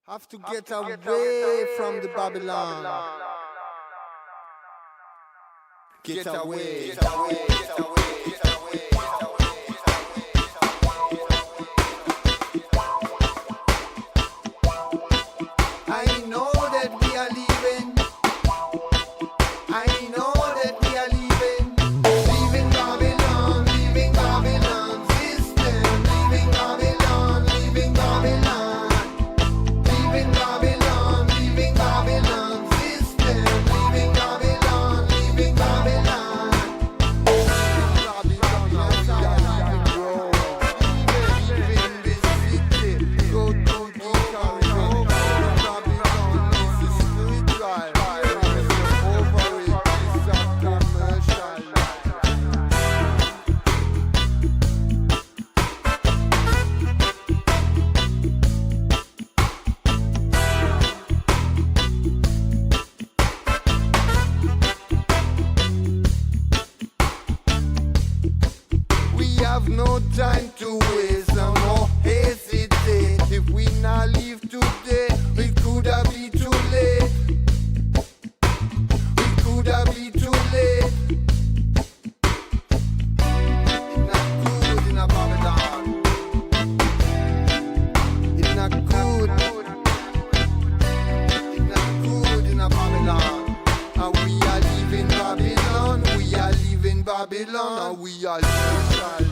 Have to get away from the Babylon. Get away. Get away. Get away. Get away. I know that we are leaving. I know that we are leaving. Leaving Babylon, leaving Babylon system. Leaving Babylon, leaving Babylon. Leaving Babylon, leaving Babylon system. Leaving Babylon, leaving Babylon. Leaving this city. Go to the cabriolet. Babylon is spiritual. Over it is a commercial. We have no time to waste, no more hesitate. If we not leave today, it could have been too late. It could have been too late. It's not good in a Babylon. It's not good. It's not good in a Babylon. And we are leaving Babylon. We are leaving Babylon. And we are leaving Babylon.